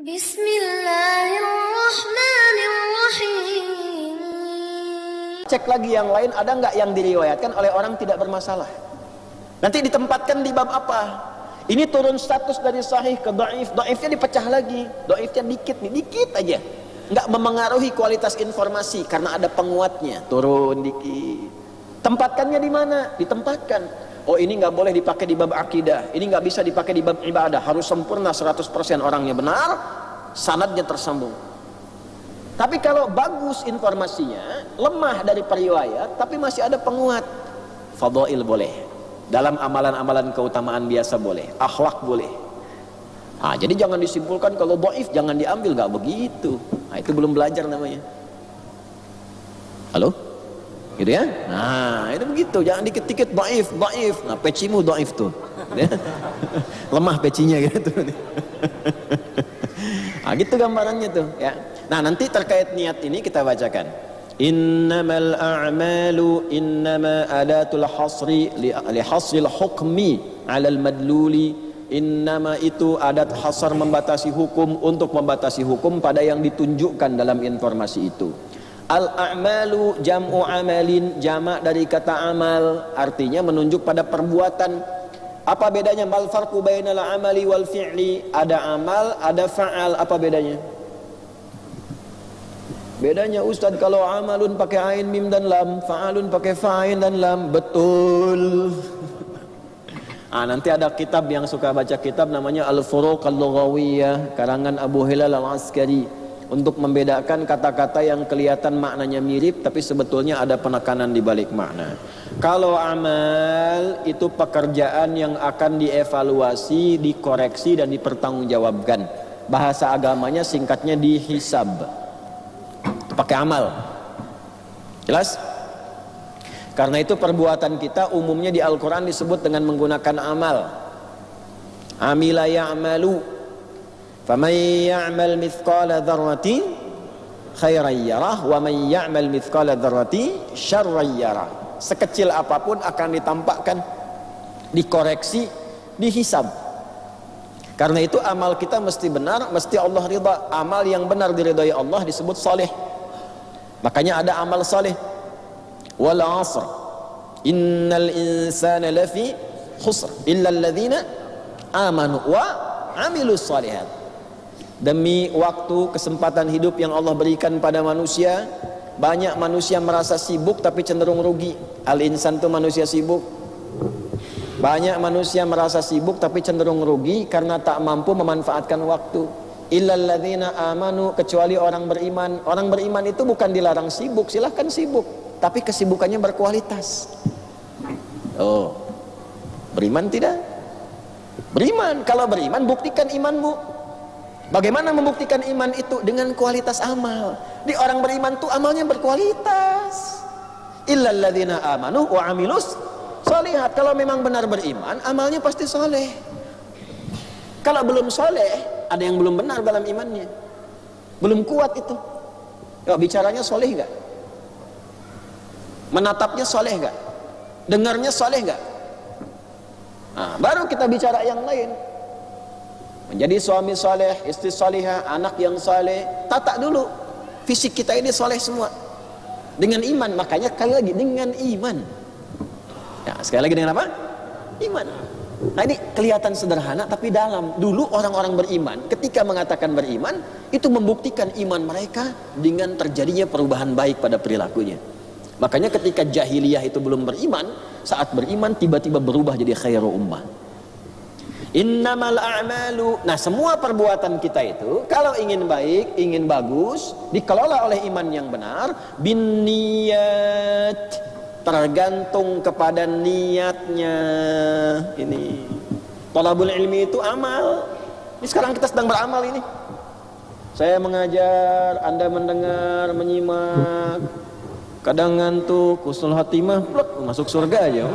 Bismillahirrahmanirrahim. Cek lagi yang lain, ada nggak yang diriwayatkan oleh orang tidak bermasalah. Nanti ditempatkan di bab apa? Ini turun status dari sahih ke dhaif, dhaifnya dipecah lagi, dhaifnya dikit nih, dikit aja. Nggak memengaruhi kualitas informasi karena ada penguatnya, turun dikit. Tempatkannya di mana? Ditempatkan. Oh, ini nggak boleh dipakai di bab akidah, ini nggak bisa dipakai di bab ibadah, harus sempurna 100% orangnya benar, sanadnya tersambung. Tapi kalau bagus informasinya, lemah dari periwayat, tapi masih ada penguat, fadhail boleh. Dalam amalan-amalan keutamaan biasa boleh, akhlak boleh. Nah, jadi jangan disimpulkan kalau dhaif jangan diambil, nggak begitu. Nah, itu belum belajar namanya. Halo? Gitu ya? Nah, itu begitu, jangan dikit-dikit dhaif, dhaif. Nah, pecimu dhaif tuh. Lemah pecinya gitu. Nah, gitu gambarannya tuh, ya. Nah, nanti terkait niat ini kita bacakan. Innamal a'malu innama adatul hasri li hasril hukmi 'alal madluli. Innama itu adat hasar membatasi hukum untuk membatasi hukum pada yang ditunjukkan dalam informasi itu. Al-a'malu jam'u amalin, jamak dari kata amal, artinya menunjuk pada perbuatan. Apa bedanya? Mal farqu bainal amali wal fi'li? Ada amal, ada fa'al. Apa bedanya? Bedanya Ustadz, kalau amalun pakai ain, mim dan lam, fa'alun pakai fa'in dan lam. Betul. Nanti ada kitab yang suka baca kitab namanya Al-Furuq Al-Lughawiyah karangan Abu Hilal Al-Askari, untuk membedakan kata-kata yang kelihatan maknanya mirip tapi sebetulnya ada penekanan di balik makna. Kalau amal itu pekerjaan yang akan dievaluasi, dikoreksi dan dipertanggungjawabkan. Bahasa agamanya singkatnya dihisab. Pakai amal. Jelas? Karena itu perbuatan kita umumnya di Al-Quran disebut dengan menggunakan amal. Amila ya'malu, faman ya'mal mithqala dzarratin khairan yarah, wa man ya'mal mithqala dzarratin syarran yarah. Sekecil apapun akan ditampakkan, dikoreksi, dihisab. Karena itu amal kita mesti benar, mesti Allah ridha. Amal yang benar diridhai Allah disebut saleh. Makanya ada amal saleh. Wal 'asr innal insana lafi khusr illa alladhina amanu wa 'amilus shalihat. Demi waktu kesempatan hidup yang Allah berikan pada manusia, banyak manusia merasa sibuk tapi cenderung rugi. Al-insan itu manusia sibuk. Banyak manusia merasa sibuk tapi cenderung rugi karena tak mampu memanfaatkan waktu. Illal ladzina amanu, kecuali orang beriman. Orang beriman itu bukan dilarang sibuk, silahkan sibuk, tapi kesibukannya berkualitas. Oh, beriman tidak? Beriman. Kalau beriman, buktikan imanmu. Bagaimana membuktikan iman itu? Dengan kualitas amal. Di orang beriman tuh amalnya berkualitas. Illal ladzina amanu wa amilus shalihat. Kalau memang benar beriman, amalnya pasti soleh. Kalau belum soleh, ada yang belum benar dalam imannya, belum kuat itu. Yuk, bicaranya soleh gak? Menatapnya soleh gak? Dengarnya soleh gak? Nah, baru kita bicara yang lain. Menjadi suami soleh, istri solehah, anak yang soleh. Tata dulu fisik kita ini soleh semua dengan iman. Makanya sekali lagi dengan iman. Ya, sekali lagi dengan apa? Iman. Nah, ini kelihatan sederhana tapi dalam. Dulu orang-orang beriman ketika mengatakan beriman, itu membuktikan iman mereka dengan terjadinya perubahan baik pada perilakunya. Makanya ketika jahiliyah itu belum beriman, saat beriman tiba-tiba berubah jadi khairu ummah. Innamal a'malu. Nah, semua perbuatan kita itu kalau ingin baik, ingin bagus, dikelola oleh iman yang benar, bin niyat, tergantung kepada niatnya. Ini thalabul ilmi itu amal. Ini sekarang kita sedang beramal ini. Saya mengajar, Anda mendengar, menyimak. Kadang ngantuk, husnul khatimah, plek, masuk surga aja.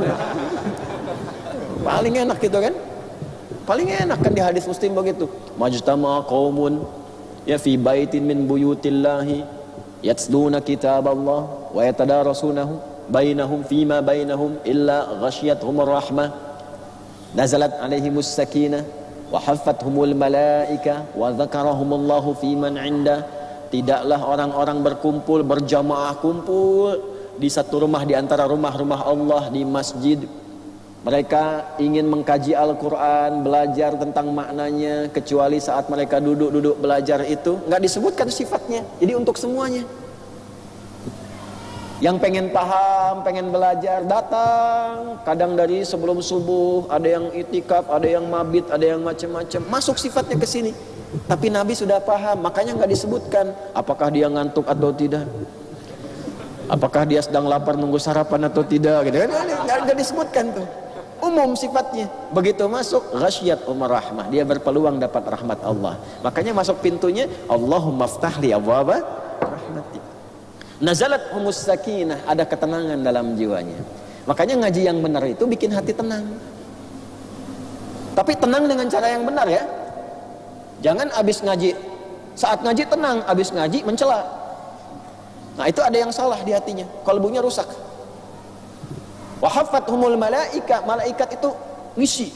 Paling enak gitu kan? Paling enak kan di hadis Muslim begitu. Majtama qaumun ya fi baitin min buyutillahi yatluna kitaballah wa yatadarasunahu bainahum fima bainahum illa ghasyiyatuhumur rahmah nazalat alaihimus sakinah wa haffathumul malaika wa dzakarahumullahu fi man 'inda. Tidaklah orang-orang berkumpul berjamaah kumpul di satu rumah di antara rumah-rumah Allah di masjid. Mereka ingin mengkaji Al-Quran, belajar tentang maknanya, kecuali saat mereka duduk-duduk belajar itu nggak disebutkan sifatnya. Jadi untuk semuanya. Yang pengen paham, pengen belajar, datang. Kadang dari sebelum subuh, ada yang itikaf, ada yang mabit, ada yang macam-macam. Masuk sifatnya ke sini. Tapi Nabi sudah paham, makanya nggak disebutkan. Apakah dia ngantuk atau tidak? Apakah dia sedang lapar nunggu sarapan atau tidak? Gitu kan? Nggak disebutkan tuh. Umum sifatnya. Begitu masuk, ghasyiyat rahmah. Dia berpeluang dapat rahmat Allah. Makanya masuk pintunya, Allahumma ftahli abwaaba rahmatik. Nazalat humus sakinah, ada ketenangan dalam jiwanya. Makanya ngaji yang benar itu bikin hati tenang. Tapi tenang dengan cara yang benar ya. Jangan abis ngaji, saat ngaji tenang, abis ngaji mencela. Nah itu ada yang salah di hatinya, kalbunya rusak. Wa haffathumul malaika, malaikat itu ngisi,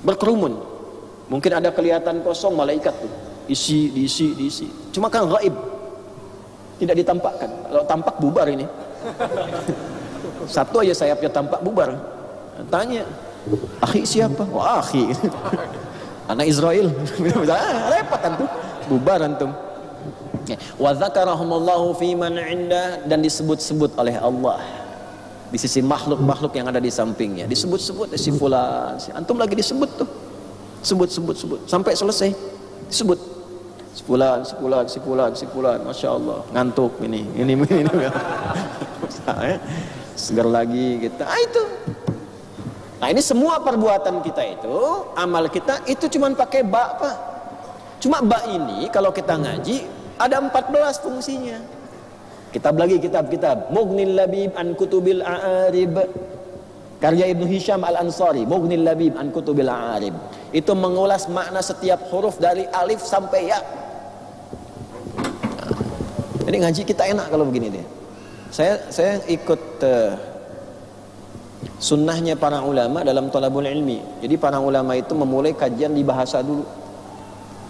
berkerumun. Mungkin ada kelihatan kosong malaikat tuh, diisi. Cuma kan gaib, tidak ditampakkan. Kalau tampak bubar ini. Satu aja sayapnya tampak bubar. Tanya, akhi siapa? Wah akhi. Anak Israel. Repot antum, bubar antum. Wa dzakarahumullahu fi man 'inda, dan disebut-sebut oleh Allah di sisi makhluk-makhluk yang ada di sampingnya. Disebut-sebut si fulan, si antum lagi disebut tuh. Sebut sampai selesai. Disebut. Si fulan. Masya Allah, ngantuk ini. Segar lagi kita. Itu. Nah ini semua perbuatan kita itu, amal kita itu cuman pakai ba, Pak. Cuma ba ini kalau kita ngaji ada 14 fungsinya. Kitab lagi kitab Mughnil Labib an Kutubil A'arib, karya Ibnu Hisham Al-Ansari. Mughnil Labib an Kutubil A'arib itu mengulas makna setiap huruf dari alif sampai ya. Jadi ngaji kita enak kalau begini dia. Saya ikut sunnahnya para ulama dalam thalabul ilmi. Jadi para ulama itu memulai kajian di bahasa dulu.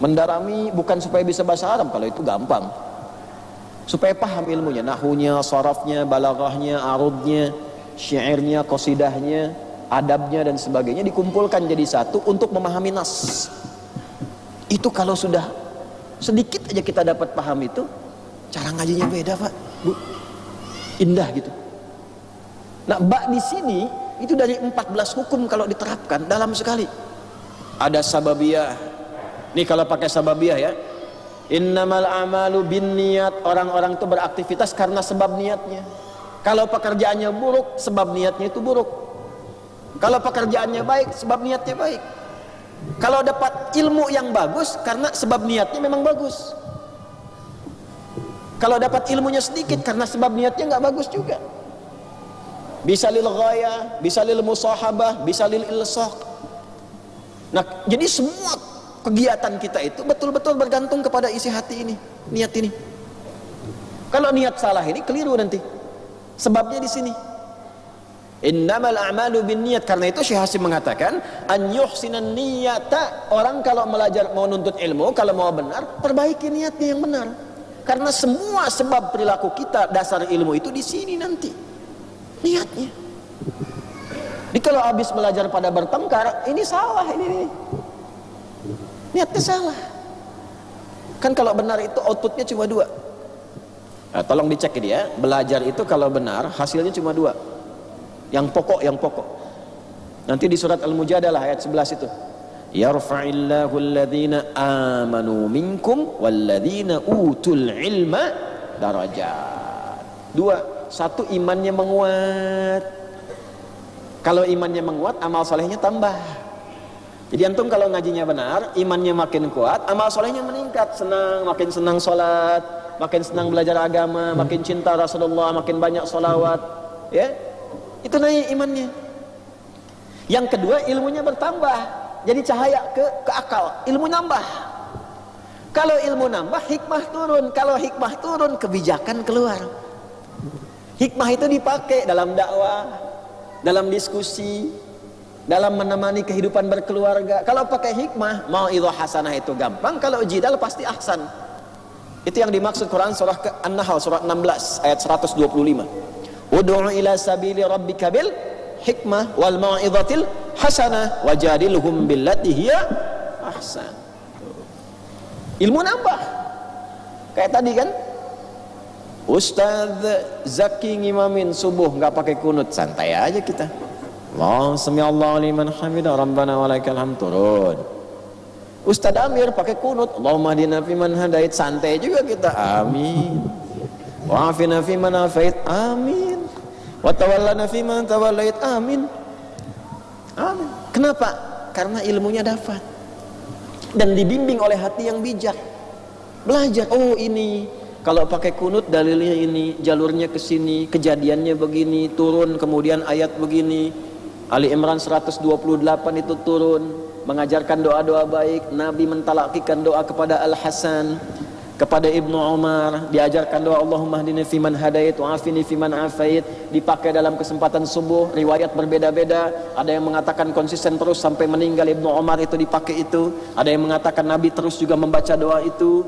Mendalami bukan supaya bisa bahasa Arab, kalau itu gampang. Supaya paham ilmunya, nahwunya, sharafnya, balaghahnya, arudnya, syairnya, qasidahnya, adabnya dan sebagainya dikumpulkan jadi satu untuk memahami nas. Itu kalau sudah sedikit aja kita dapat paham itu, cara ngajinya beda, Pak, Bu. Indah gitu. Nah, bak di sini itu dari 14 hukum kalau diterapkan dalam sekali. Ada sababiyah. Nih kalau pakai sababiyah ya. Innamal a'malu binniyat, orang-orang itu beraktivitas karena sebab niatnya. Kalau pekerjaannya buruk, sebab niatnya itu buruk. Kalau pekerjaannya baik, sebab niatnya baik. Kalau dapat ilmu yang bagus, karena sebab niatnya memang bagus. Kalau dapat ilmunya sedikit, karena sebab niatnya nggak bagus juga. Bisa lil ghayah, bisa lil musahabah, bisa lil ilsaq. Nah, jadi semua kegiatan kita itu betul-betul bergantung kepada isi hati ini, niat ini. Kalau niat salah ini keliru nanti. Sebabnya di sini. Innamal a'malu binniyat. Karena itu Syekh Hasim mengatakan, an yuhsinan niyata. Orang kalau belajar mau nuntut ilmu, kalau mau benar, perbaiki niatnya yang benar. Karena semua sebab perilaku kita, dasar ilmu itu di sini nanti. Niatnya. Jadi kalau habis belajar pada bertengkar, ini salah ini. Niatnya salah. Kan kalau benar itu outputnya cuma 2. Nah, tolong dicek ini ya. Belajar itu kalau benar hasilnya cuma 2. Yang pokok. Nanti di surat Al-Mujadalah ayat 11 itu. Yarfa'illahu alladhina amanu minkum walladhina utul ilma darajat. 2. 1, imannya menguat. Kalau imannya menguat, amal solehnya tambah. Jadi antum kalau ngajinya benar, imannya makin kuat, amal solehnya meningkat, makin senang sholat, makin senang belajar agama, makin cinta Rasulullah, makin banyak sholawat, ya, itu naik imannya. Yang kedua, ilmunya bertambah, jadi cahaya ke akal, ilmu nambah. Kalau ilmu nambah, hikmah turun. Kalau hikmah turun, kebijakan keluar. Hikmah itu dipakai dalam dakwah, dalam diskusi, dalam menemani kehidupan berkeluarga. Kalau pakai hikmah, mau'izah hasanah itu gampang, kalau jidal pasti ahsan. Itu yang dimaksud Quran surah An-Nahl surah 16 ayat 125. Ud'u ila sabili rabbika bil hikmah wal mau'izatil hasanah wajadilhum billati hiya ahsan. Ilmu nambah. Kayak tadi kan, Ustaz Zaki ngimamin subuh nggak pakai kunut, santai aja kita. Allah sami Allahu liman hamidah rabbana walakal hamd, turun. Ustaz Amir pakai kunut, Allahumma hdina fiman hadait, santai juga kita, amin. Wa afina fiman afait, amin. Wa tawallana fiman tawallait, amin. Amin. Kenapa? Karena ilmunya dapat dan dibimbing oleh hati yang bijak. Belajar, oh ini kalau pakai kunut dalilnya ini, jalurnya ke sini, kejadiannya begini, turun kemudian ayat begini. Ali Imran 128 itu turun mengajarkan doa-doa baik. Nabi mentalakikan doa kepada Al-Hasan, kepada Ibnu Umar, diajarkan doa Allahumma hdini fiman hadait wa afini fiman afait. Dipakai dalam kesempatan subuh, riwayat berbeda-beda. Ada yang mengatakan konsisten terus sampai meninggal Ibnu Umar itu dipakai itu. Ada yang mengatakan Nabi terus juga membaca doa itu.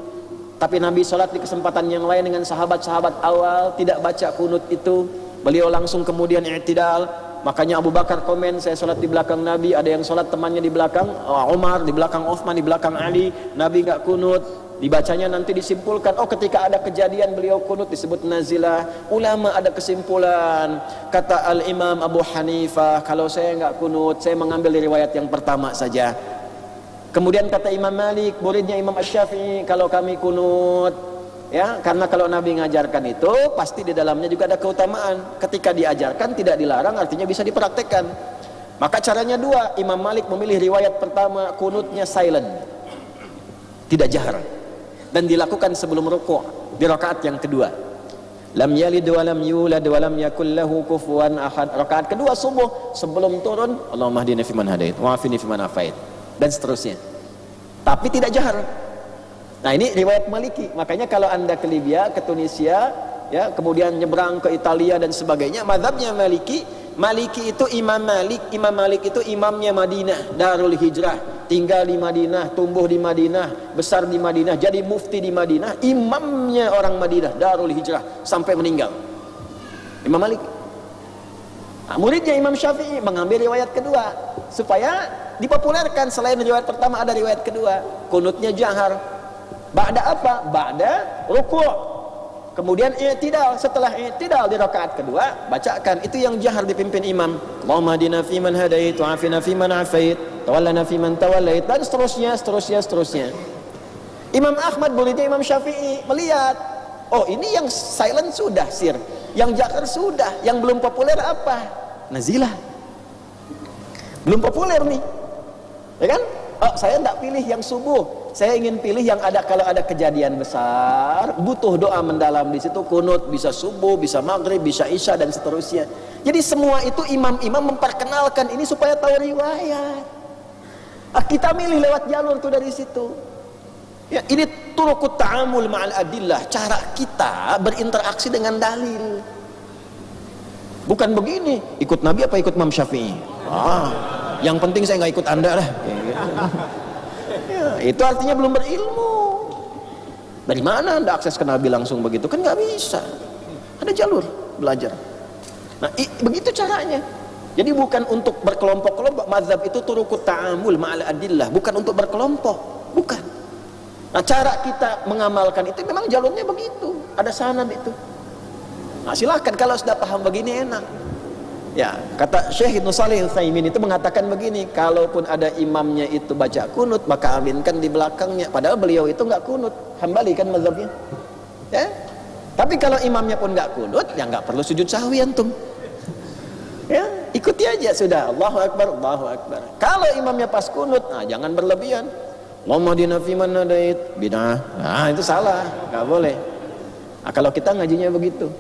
Tapi Nabi sholat di kesempatan yang lain dengan sahabat-sahabat awal tidak baca kunut itu. Beliau langsung kemudian i'tidal. Makanya Abu Bakar komen, saya sholat di belakang Nabi. Ada yang sholat temannya di belakang Umar, di belakang Uthman, di belakang Ali. Nabi nggak kunut. Dibacanya nanti disimpulkan, oh ketika ada kejadian beliau kunut disebut nazilah. Ulama ada kesimpulan. Kata Al-Imam Abu Hanifah, kalau saya nggak kunut, saya mengambil riwayat yang pertama saja. Kemudian kata Imam Malik, muridnya Imam Asy-Syafi'i, kalau kami kunut, ya, karena kalau Nabi ngajarkan itu pasti di dalamnya juga ada keutamaan. Ketika diajarkan tidak dilarang, artinya bisa dipraktekkan. Maka caranya dua. Imam Malik memilih riwayat pertama, kunutnya silent, tidak jahar, dan dilakukan sebelum rukuk di rakaat yang kedua. Lam yalid wa lam yulad wa lam yakul lahu kufuwan ahad. Rakaat kedua subuh sebelum turun, Allahumma hdini fiman hadait wa afini fiman afait, dan seterusnya. Tapi tidak jahar. Nah ini riwayat Maliki. Makanya kalau anda ke Libya, ke Tunisia, ya, kemudian nyebrang ke Italia dan sebagainya, mazhabnya Maliki. Maliki itu Imam Malik. Imam Malik itu imamnya Madinah, Darul Hijrah. Tinggal di Madinah, tumbuh di Madinah, besar di Madinah, jadi mufti di Madinah, imamnya orang Madinah, Darul Hijrah sampai meninggal. Imam Malik. Nah, muridnya Imam Syafi'i mengambil riwayat kedua supaya dipopulerkan. Selain riwayat pertama ada riwayat kedua, kunutnya jahar. Ba'da apa? Ba'da ruku'. Kemudian i'tidal. Setelah i'tidal di rakaat kedua, bacakan. Itu yang jahar dipimpin imam. Allahumma hdina fiman hadait wa afina fiman afait, tawallana fiman tawallait, dan seterusnya. Imam Ahmad, muridnya Imam Syafi'i, melihat, oh ini yang silent sudah sir, yang jahar sudah, yang belum populer apa? Nazilah. Belum populer nih. Ya kan? Oh, saya tidak pilih yang subuh, saya ingin pilih yang ada kalau ada kejadian besar, butuh doa mendalam di situ, kunut, bisa subuh, bisa maghrib, bisa isya, dan seterusnya. Jadi semua itu imam-imam memperkenalkan ini supaya tahu riwayat. Kita milih lewat jalur tuh dari situ. Ya, ini turukut ta'amul ma'al adillah, cara kita berinteraksi dengan dalil. Bukan begini, ikut Nabi apa ikut Imam Syafi'i? Yang penting saya nggak ikut anda lah. Ya, itu artinya belum berilmu. Dari mana anda akses ke Nabi langsung begitu? Kan nggak bisa. Ada jalur belajar. Nah, begitu caranya. Jadi bukan untuk berkelompok-kelompok. Mazhab itu turukut ta'amul ma'al adillah, bukan untuk berkelompok, bukan. Nah, cara kita mengamalkan itu memang jalurnya begitu. Ada sanad itu. Nah, silakan kalau sudah paham begini enak. Ya, kata Syekh Ibnu Shalih Al-Utsaimin itu mengatakan begini, kalaupun ada imamnya itu baca kunut, maka aminkan di belakangnya. Padahal beliau itu nggak kunut, Hambali kan mazhabnya. Ya. Tapi kalau imamnya pun nggak kunut, ya nggak perlu sujud sahwi antum. Ya, ikuti aja sudah. Allahu Akbar, Allahu Akbar. Kalau imamnya pas kunut, nah jangan berlebihan. Allahumma hdina fiman hadait, bid'ah. Nah, itu salah, nggak boleh. Nah, kalau kita ngajinya begitu.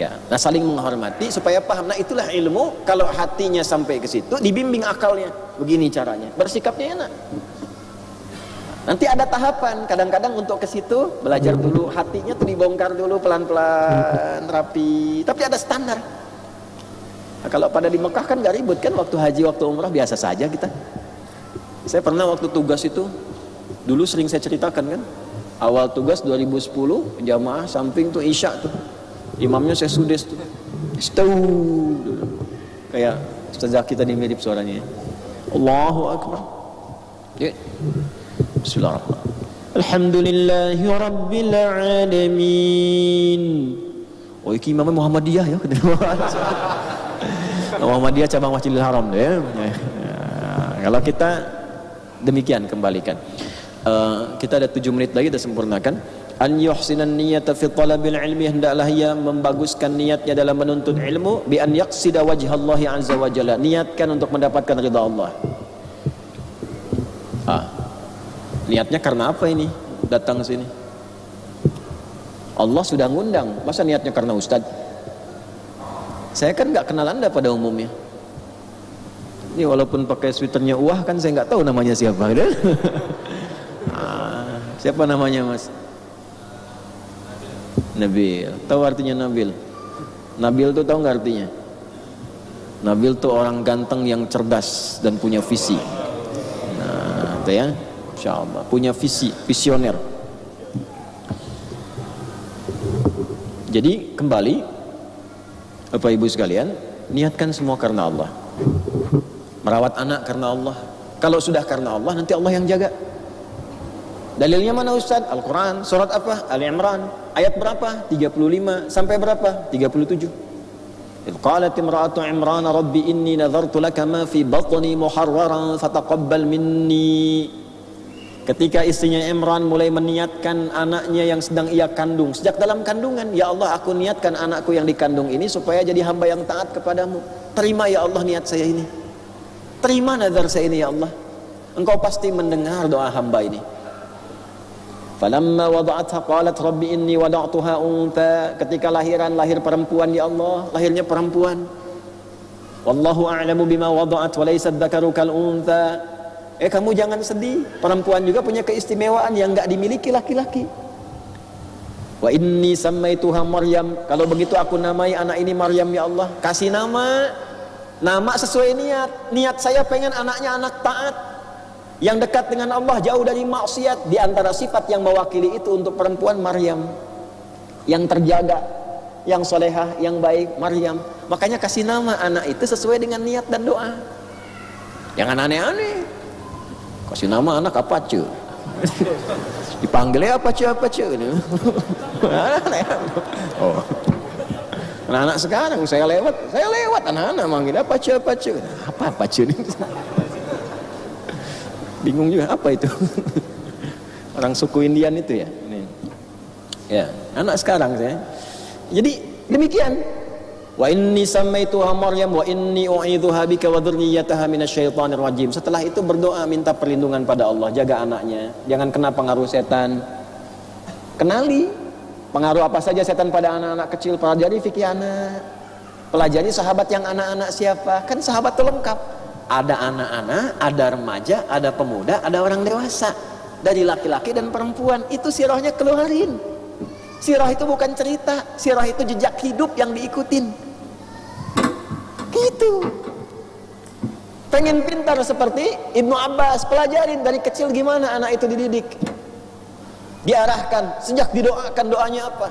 Ya, nah saling menghormati supaya paham. Nah itulah ilmu. Kalau hatinya sampai ke situ, dibimbing akalnya. Begini caranya, bersikapnya enak. Nanti ada tahapan. Kadang-kadang untuk ke situ belajar dulu, hatinya tuh dibongkar dulu pelan-pelan, rapi. Tapi ada standar. Nah, kalau pada di Mekah kan gak ribut kan, waktu haji, waktu umrah biasa saja kita. Saya pernah waktu tugas itu, dulu sering saya ceritakan kan, awal tugas 2010, jamaah samping tuh Isya tuh, imamnya saya sudes tuh, kayak Ustazah kita ini mirip suaranya. Allahu Akbar. Ya. Bismillahirrahmanirrahim. Alhamdulillahi Rabbil Alamin. Oh, ini imamnya Muhammadiyah ya. Muhammadiyah cabang Masjidil Haram ya. Kalau kita demikian kembalikan. Kita ada 7 menit lagi, kita sempurnakan. An yuhsinan niyata fi talabil ilmi, hendaklah ia membaguskan niatnya dalam menuntut ilmu, bi an yaqsida wajhallahi azza wa jalla, niatkan untuk mendapatkan ridha Allah. Niatnya karena apa ini datang sini? Allah sudah ngundang, masa niatnya karena ustaz? Saya kan nggak kenal Anda pada umumnya. Ini walaupun pakai sweaternya Uwah kan saya nggak tahu namanya siapa. Siapa namanya Mas? Nabil. Tahu artinya Nabil? Nabil tuh tahu nggak artinya? Nabil tuh orang ganteng yang cerdas dan punya visi. Nah, itu ya, insyaallah punya visi, visioner. Jadi kembali, Bapak Ibu sekalian, niatkan semua karena Allah. Merawat anak karena Allah. Kalau sudah karena Allah, nanti Allah yang jaga. Dalilnya mana Ustaz? Al-Quran. Surat apa? Ali Imran. Ayat berapa? 35 sampai berapa? 37. Idh qalat imra'atu Imran rabbi inni nadhartu laka ma fi batni muharraran fataqabbal minni. Ketika istrinya Imran mulai meniatkan anaknya yang sedang ia kandung, sejak dalam kandungan, ya Allah, aku niatkan anakku yang dikandung ini supaya jadi hamba yang taat kepadamu. Terima ya Allah niat saya ini. Terima nazar saya ini ya Allah. Engkau pasti mendengar doa hamba ini. Falamma wada'atha qalat rabbi inni wada'tuha untha. Ketika lahir perempuan, ya Allah, lahirnya perempuan. Wallahu a'lamu bima wada'at wa laysa dzakaru kal untha. Kamu jangan sedih, perempuan juga punya keistimewaan yang enggak dimiliki laki-laki. Wa inni sammaituha Maryam. Kalau begitu aku namai anak ini Maryam ya Allah. Kasih nama sesuai niat. Niat saya pengen anaknya anak taat, yang dekat dengan Allah, jauh dari maksiat. Di antara sifat yang mewakili itu untuk perempuan Maryam, yang terjaga, yang solehah, yang baik, Maryam. Makanya kasih nama anak itu sesuai dengan niat dan doa. Jangan aneh-aneh. Kasih nama anak apa cu? Dipanggilnya apa cu? Oh. Anak-anak sekarang saya lewat anak-anak manggil apa cu? Apa cu? Bingung juga apa itu. Orang suku Indian itu ya. Ini. Ya, anak sekarang saya. Jadi demikian. Wa inni sammaituha Maryam wa inni u'idzuha bika wa dzurriyyataha minasyaitonir rajim. Setelah itu berdoa minta perlindungan pada Allah, jaga anaknya, jangan kena pengaruh setan. Kenali pengaruh apa saja setan pada anak-anak kecil, pelajari fikih anak. Pelajari sahabat yang anak-anak siapa? Kan sahabat itu lengkap. Ada anak-anak, ada remaja, ada pemuda, ada orang dewasa, dari laki-laki dan perempuan. Itu sirahnya keluarin. Sirah itu bukan cerita, sirah itu jejak hidup yang diikutin. Gitu. Pengen pintar seperti Ibnu Abbas, pelajarin dari kecil gimana anak itu dididik. Diarahkan, sejak didoakan doanya apa.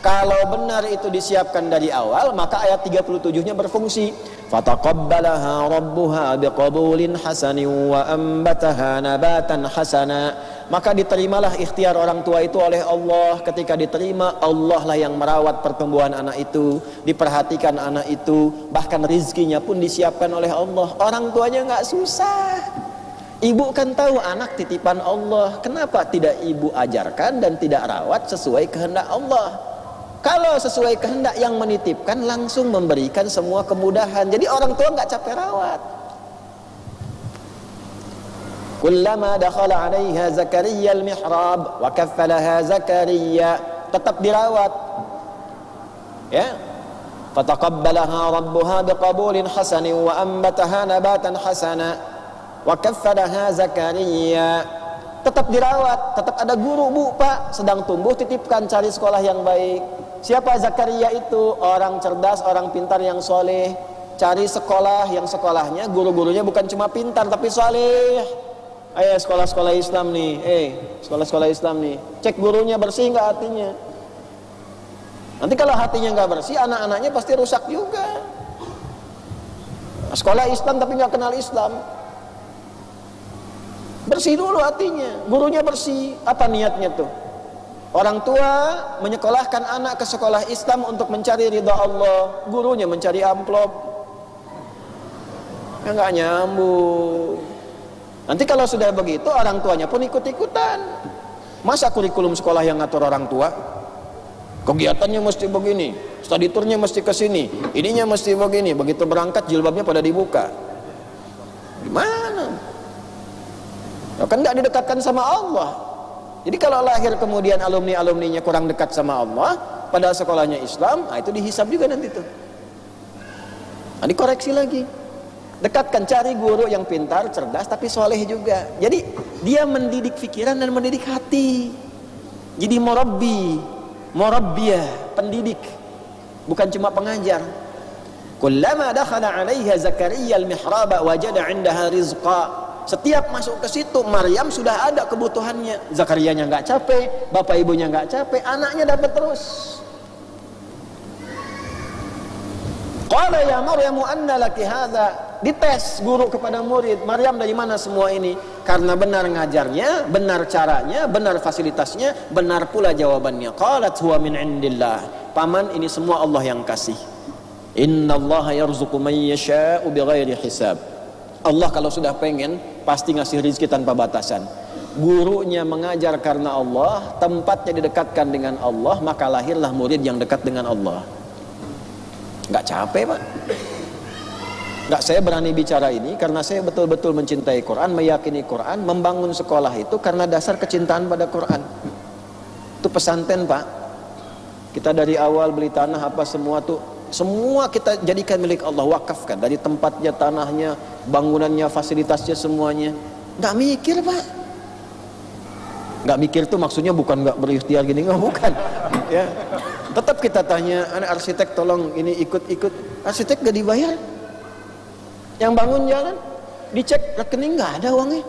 Kalau benar itu disiapkan dari awal, maka ayat 37-nya berfungsi. Fataqabbalaha rabbuha biqabulin hasanin wa ambataha nabatan hasana. Maka diterimalah ikhtiar orang tua itu oleh Allah. Ketika diterima, Allah lah yang merawat pertumbuhan anak itu, diperhatikan anak itu, bahkan rizkinya pun disiapkan oleh Allah. Orang tuanya nggak susah. Ibu kan tahu anak titipan Allah. Kenapa tidak ibu ajarkan dan tidak rawat sesuai kehendak Allah? Kalau sesuai kehendak yang menitipkan, langsung memberikan semua kemudahan. Jadi orang tua nggak capek rawat. Kullama dakhala 'alaiha Zakaria al-mihrab wa kaffalaha Zakaria, tetap dirawat. Ya. Fataqabbalaha rabbuha biqabulin hasanin wa ambataha nabatan hasana wa kaffalaha Zakaria. Tetap dirawat, tetap ada guru, Bu, Pak, sedang tumbuh, titipkan, cari sekolah yang baik. Siapa Zakaria itu? Orang cerdas, orang pintar yang soleh. cari sekolah yang sekolahnya guru-gurunya bukan cuma pintar tapi saleh. Ayo sekolah-sekolah Islam nih, sekolah-sekolah Islam nih, cek gurunya bersih nggak hatinya. Nanti kalau hatinya nggak bersih, anak-anaknya pasti rusak juga. Sekolah Islam tapi nggak kenal Islam. Bersih dulu hatinya, gurunya bersih. Apa niatnya tuh? Orang tua menyekolahkan anak ke sekolah Islam untuk mencari ridha Allah, gurunya mencari amplop. Ya nggak nyambung. Nanti kalau sudah begitu orang tuanya pun ikut-ikutan. Masa kurikulum sekolah yang ngatur orang tua? Kegiatannya mesti begini, study tournya mesti ke sini, ininya mesti begini. Begitu berangkat jilbabnya pada dibuka. Gimana? Ya kan nggak didekatkan sama Allah. Jadi kalau lahir kemudian alumni-alumninya kurang dekat sama Allah, padahal sekolahnya Islam, itu dihisab juga nanti tuh. Nah, dikoreksi lagi. Dekatkan, cari guru yang pintar, cerdas, tapi soleh juga. Jadi dia mendidik pikiran dan mendidik hati. Jadi murabbiyah, pendidik, bukan cuma pengajar. Kullama dakhala 'alaiha Zakaria al-mihraba wajada 'indaha rizqa. Setiap masuk ke situ Maryam sudah ada kebutuhannya. Zakarianya nggak capek, bapak ibunya nggak capek, anaknya dapat terus. Qala ya Maryam anna laki hadza. Dites guru kepada murid, Maryam dari mana semua ini? Karena benar ngajarnya, benar caranya, benar fasilitasnya, benar pula jawabannya. Qalat huwa min indillah. Paman, ini semua Allah yang kasih. Innallaha yarzuqu man yasha'u bighairi hisab. Allah kalau sudah pengen pasti ngasih rezeki tanpa batasan. Gurunya mengajar karena Allah, tempatnya didekatkan dengan Allah, maka lahirlah murid yang dekat dengan Allah. Nggak capek, Pak. Nggak, saya berani bicara ini karena saya betul-betul mencintai Quran, meyakini Quran, membangun sekolah itu karena dasar kecintaan pada Quran. Itu pesantren, Pak. Kita dari awal beli tanah apa semua tuh, semua kita jadikan milik Allah, wakafkan. Dari tempatnya, tanahnya, bangunannya, fasilitasnya, semuanya. Nggak mikir, Pak. Nggak mikir tuh maksudnya bukan nggak berikhtiar gini, nggak, bukan. Ya, tetap kita tanya, anak arsitek tolong ini ikut-ikut. Arsitek nggak dibayar. Yang bangun jalan, dicek rekening nggak ada uangnya.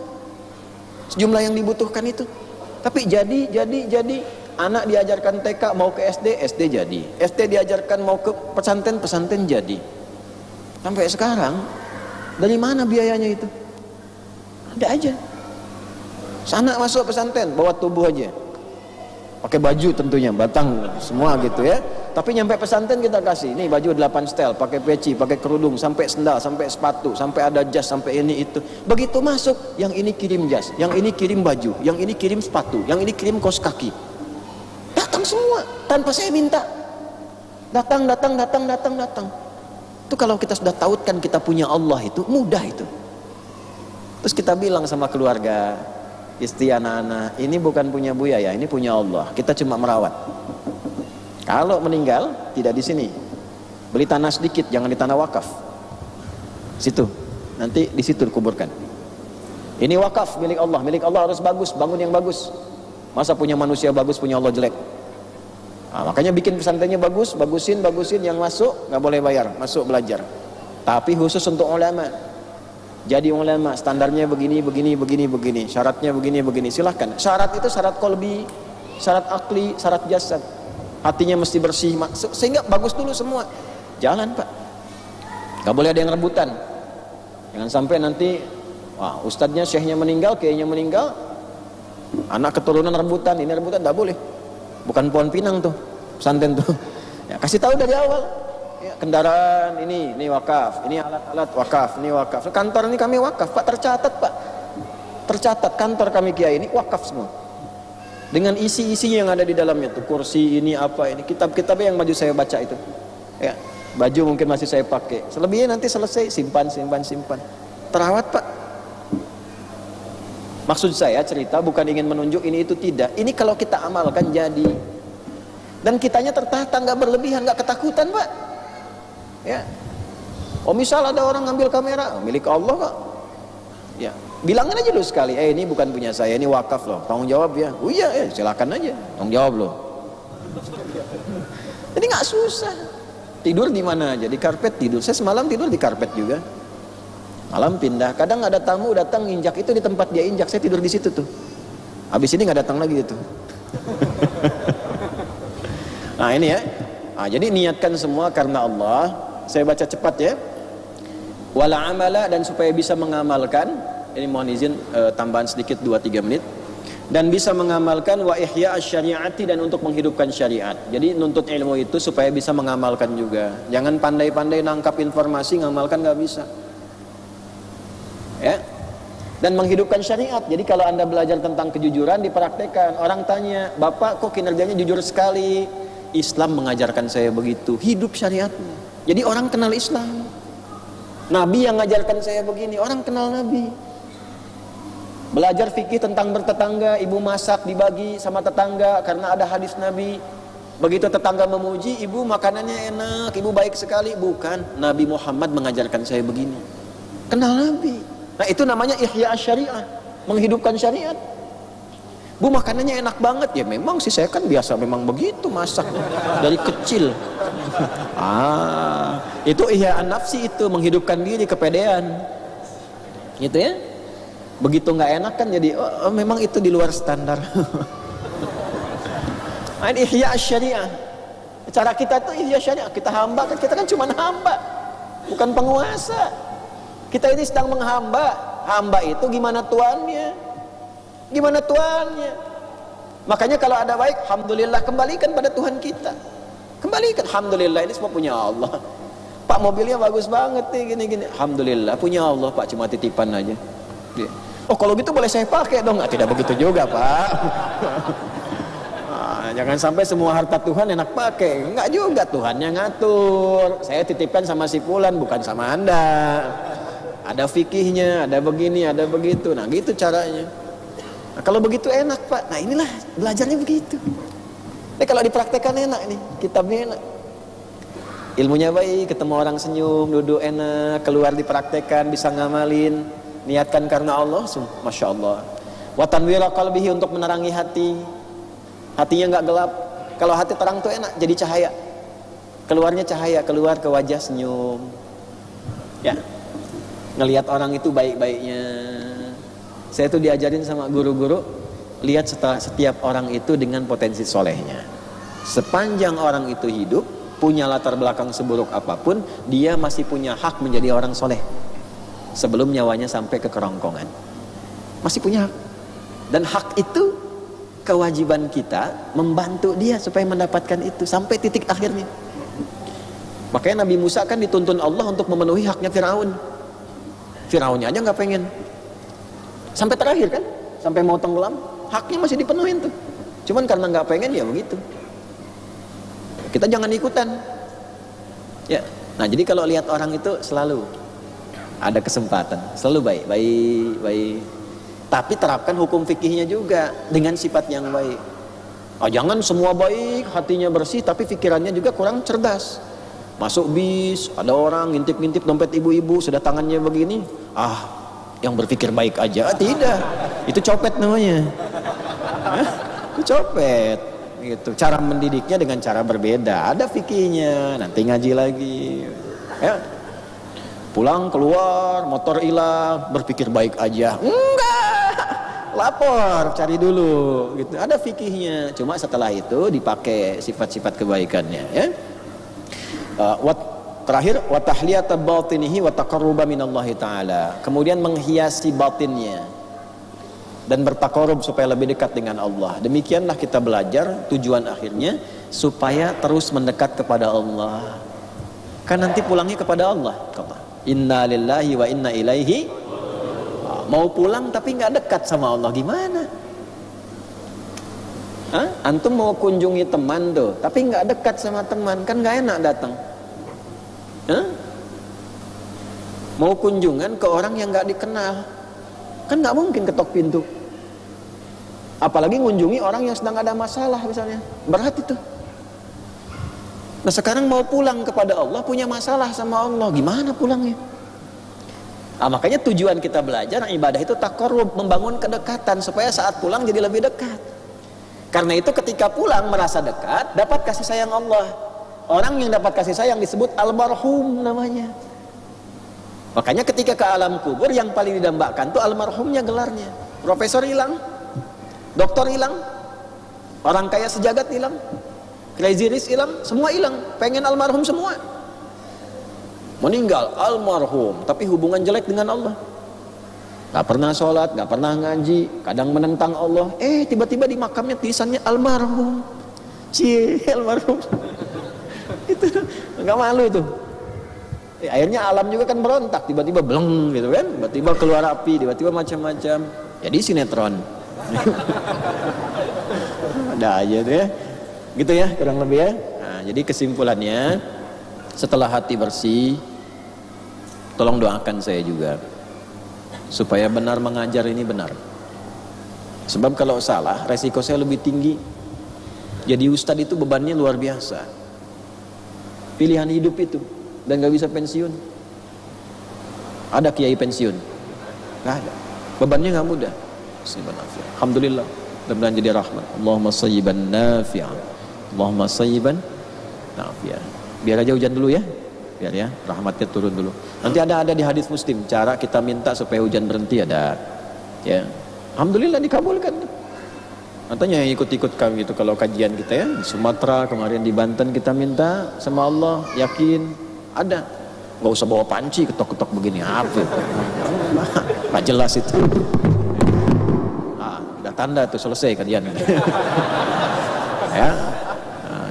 Sejumlah yang dibutuhkan itu. Tapi jadi anak diajarkan TK mau ke SD jadi. SD diajarkan mau ke pesantren jadi. Sampai sekarang dari mana biayanya itu? Ada aja. Sana masuk pesantren bawa tubuh aja. Pakai baju tentunya, batang semua gitu ya. Tapi nyampe pesantren kita kasih, nih baju 8 setel, pakai peci, pakai kerudung, sampai sendal, sampai sepatu, sampai ada jas, sampai ini itu. Begitu masuk, yang ini kirim jas, yang ini kirim baju, yang ini kirim sepatu, yang ini kirim kaos kaki. Datang semua, tanpa saya minta. Datang. Itu kalau kita sudah tautkan kita punya Allah itu, mudah itu. Terus kita bilang sama keluarga, istri, anak-anak, ini bukan punya Buya ya, ini punya Allah. Kita cuma merawat. Kalau meninggal tidak di sini. Beli tanah sedikit, jangan di tanah wakaf. Situ. Nanti di situ dikuburkan. Ini wakaf milik Allah. Milik Allah harus bagus, bangun yang bagus. Masa punya manusia bagus, punya Allah jelek? Nah, makanya bikin pesantrennya bagus, bagusin yang masuk nggak boleh bayar, masuk belajar. Tapi khusus untuk ulama. Jadi ulama, standarnya begini, syaratnya begini, silahkan. Syarat itu syarat qalbi, syarat akli, syarat jasad. Hatinya mesti bersih, sehingga bagus dulu semua. Jalan, Pak. Gak boleh ada yang rebutan. Jangan sampai nanti, wah, ustadznya, syekhnya meninggal, kiainya meninggal, anak keturunan rebutan, ini rebutan, gak boleh. Bukan pohon pinang tuh, pesantren tuh. Ya, kasih tahu dari awal. Ya, kendaraan ini wakaf, ini alat-alat wakaf, ini wakaf. Kantor ini kami wakaf, Pak, tercatat, Pak. Tercatat kantor kami kiai ini wakaf semua. Dengan isi-isinya yang ada di dalamnya tuh, kursi ini apa ini, kitab-kitab yang baju saya baca itu. Ya, baju mungkin masih saya pakai. Selebihnya nanti selesai simpan. Terawat, Pak. Maksud saya cerita bukan ingin menunjuk ini itu, tidak. Ini kalau kita amalkan jadi. Dan kitanya tertata, nggak berlebihan, nggak ketakutan, Pak. Ya. Oh, misal ada orang ngambil kamera, milik Allah kok. Ya, bilangin aja dulu sekali, ini bukan punya saya, ini wakaf loh, tanggung jawab ya. Oh iya, silakan aja, tanggung jawab loh. Jadi nggak susah. Tidur di mana aja, di karpet tidur. Saya semalam tidur di karpet juga. Malam pindah. Kadang ada tamu datang injak itu di tempat dia injak, saya tidur di situ tuh. Habis ini nggak datang lagi itu. Nah ini ya. Nah, jadi niatkan semua karena Allah. Saya baca cepat ya. Wala amala, dan supaya bisa mengamalkan. Ini mohon izin tambahan sedikit 2-3 menit. Dan bisa mengamalkan wa ihya asy-syari'ati, dan untuk menghidupkan syariat. Jadi nuntut ilmu itu supaya bisa mengamalkan juga. Jangan pandai-pandai nangkap informasi, ngamalkan nggak bisa. Ya. Dan menghidupkan syariat. Jadi kalau Anda belajar tentang kejujuran, dipraktekkan. Orang tanya, "Bapak kok kinerjanya jujur sekali?" Islam mengajarkan saya begitu. Hidup syariatnya. Jadi orang kenal Islam. Nabi yang ngajarkan saya begini, orang kenal Nabi. Belajar fikih tentang bertetangga, ibu masak dibagi sama tetangga karena ada hadis Nabi. Begitu tetangga memuji, ibu makanannya enak, ibu baik sekali. Bukan, Nabi Muhammad mengajarkan saya begini. Kenal Nabi. Nah itu namanya ihya syariah, menghidupkan syariat. Bu makanannya enak banget. Ya memang sih saya kan biasa memang begitu masak dari kecil. Itu ihya nafsi, itu menghidupkan diri, kepedean. Gitu ya. Begitu nggak enak kan jadi memang itu di luar standar. Ini ihya syariah. Cara kita tuh ihya syariah. Kita hamba kan, kita kan cuma hamba, bukan penguasa. Kita ini sedang menghamba. Hamba itu gimana tuannya? Gimana tuannya? Makanya kalau ada baik, alhamdulillah, kembalikan pada Tuhan kita. Kembalikan, alhamdulillah ini semua punya Allah. Pak mobilnya bagus banget nih, gini-gini. Alhamdulillah punya Allah Pak, cuma titipan aja. Oh kalau gitu boleh saya pakai dong? Tidak begitu juga Pak. Jangan sampai semua harta Tuhan enak pakai. Enggak juga, Tuhannya ngatur. Saya titipkan sama si fulan, bukan sama Anda. Ada fikihnya, ada begini, ada begitu. Nah gitu caranya. Nah, kalau begitu enak Pak. Nah inilah belajarnya begitu. Kalau dipraktekkan enak nih, kitabnya enak. Ilmunya baik, ketemu orang senyum, duduk enak, keluar dipraktekkan, bisa ngamalin. Niatkan karena Allah, Masya Allah. Wa tanwira qalbihi, untuk menerangi hati. Hatinya nggak gelap. Kalau hati terang tuh enak, jadi cahaya. Keluarnya cahaya, keluar ke wajah senyum. Ya, ngelihat orang itu baik-baiknya. Saya tuh diajarin sama guru-guru, lihat setiap orang itu dengan potensi solehnya. Sepanjang orang itu hidup, punya latar belakang seburuk apapun, dia masih punya hak menjadi orang soleh. Sebelum nyawanya sampai ke kerongkongan, masih punya hak. Dan hak itu kewajiban kita membantu dia supaya mendapatkan itu sampai titik akhirnya. Makanya Nabi Musa kan dituntun Allah untuk memenuhi haknya Firaun. Firaunnya aja nggak pengen. Sampai terakhir kan, sampai mau tenggelam, haknya masih dipenuhin tuh. Cuman karena nggak pengen ya begitu. Kita jangan ikutan. Ya. Nah jadi kalau lihat orang itu selalu ada kesempatan, selalu baik. Tapi terapkan hukum fikihnya juga dengan sifat yang baik. Jangan semua baik, hatinya bersih, tapi pikirannya juga kurang cerdas. Masuk bis, ada orang ngintip-ngintip dompet ibu-ibu, sudah tangannya begini. Yang berpikir baik aja. Tidak, itu copet namanya. Itu copet. Gitu. Cara mendidiknya dengan cara berbeda. Ada fikihnya, nanti ngaji lagi. Ya. Pulang keluar, motor hilang, berpikir baik aja. Enggak, lapor, cari dulu. Gitu. Ada fikihnya. Cuma setelah itu dipakai sifat-sifat kebaikannya. Ya. Terakhir, wa tahliyata batinihi wa taqarruba minallahi ta'ala. Kemudian menghiasi batinnya dan bertaqarrub supaya lebih dekat dengan Allah. Demikianlah kita belajar, tujuan akhirnya supaya terus mendekat kepada Allah. Kan nanti pulangnya kepada Allah. Inna lillahi wa inna ilaihi. Mau pulang tapi nggak dekat sama Allah, gimana? Antum mau kunjungi teman tuh, tapi nggak dekat sama teman, kan nggak enak datang. Mau kunjungan ke orang yang nggak dikenal, kan nggak mungkin ketok pintu. Apalagi ngunjungi orang yang sedang ada masalah misalnya, berat itu. Nah sekarang mau pulang kepada Allah, punya masalah sama Allah, gimana pulangnya? Makanya tujuan kita belajar ibadah itu taqarrub, membangun kedekatan supaya saat pulang jadi lebih dekat. Karena itu ketika pulang merasa dekat, dapat kasih sayang Allah. orang yang dapat kasih sayang disebut almarhum namanya. Makanya ketika ke alam kubur yang paling didambakan tuh almarhumnya gelarnya. Profesor hilang, dokter hilang, orang kaya sejagat hilang, crazy rich hilang, semua hilang. Pengen almarhum semua. Meninggal almarhum, tapi hubungan jelek dengan Allah. Gak pernah sholat, gak pernah ngaji, kadang menentang Allah. Tiba-tiba di makamnya tulisannya almarhum. Almarhum. Itu nggak malu itu. Akhirnya alam juga kan berontak, tiba-tiba beleng gitu kan, tiba-tiba keluar api, tiba-tiba macam-macam. Jadi sinetron. Ada aja tuh ya, gitu ya kurang lebih ya. Nah, jadi kesimpulannya, setelah hati bersih, tolong doakan saya juga supaya benar mengajar ini benar. Sebab kalau salah, resiko saya lebih tinggi. Jadi ustadz itu bebannya luar biasa. Pilihan hidup itu, dan gak bisa pensiun. Ada kiai pensiun? Gak ada. Bebannya gak mudah. Alhamdulillah, mudah-mudahan jadi rahmat. Allahumma sayyiban nafi'an, Allahumma sayyiban nafi'an. Biar aja hujan dulu ya, biar ya rahmatnya turun dulu. Nanti ada di hadis Muslim cara kita minta supaya hujan berhenti, ada ya. Alhamdulillah dikabulkan. Katanya yang ikut-ikut kami itu kalau kajian kita ya, di Sumatera, kemarin di Banten kita minta sama Allah, yakin ada. Gak usah bawa panci ketok-ketok begini, apa itu? Gak jelas itu. Udah tanda tuh selesai kajian. Ya,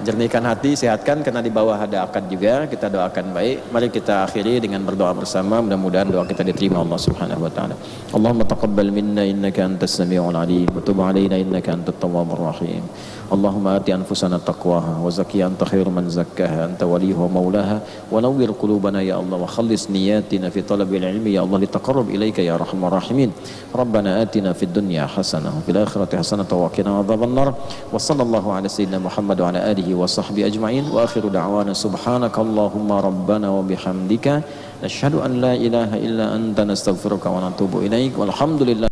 jernihkan hati, sehatkan, karena di bawah ada akad juga. Kita doakan baik. Mari kita akhiri dengan berdoa bersama. Mudah-mudahan doa kita diterima Allah Subhanahu wa taala. Allahumma taqabbal minna innaka antas samiul alim wa tub alaina innaka antat tawwabur rahim. Allahumma ati anfusana taqwaha wa zakkiha anta khairu man zakkaha anta waliyuha wa maulaha wa nawwir qulubana ya Allah wa khallis niyatina fi talabil ilmi ya Allah litaqarrub ilaika ya arhamar rahimin. Rabbana atina fid dunya hasanah wa fil akhirati hasanah wa qina adzabannar. Wa sallallahu ala sayyidina Muhammad wa ala alihi wa sahbihi ajma'in wa akhiru da'wana subhanakallahumma rabbana wa bihamdika nashhadu an la ilaha illa anta nastaghfiruka wa natubu ilaik walhamdulillah.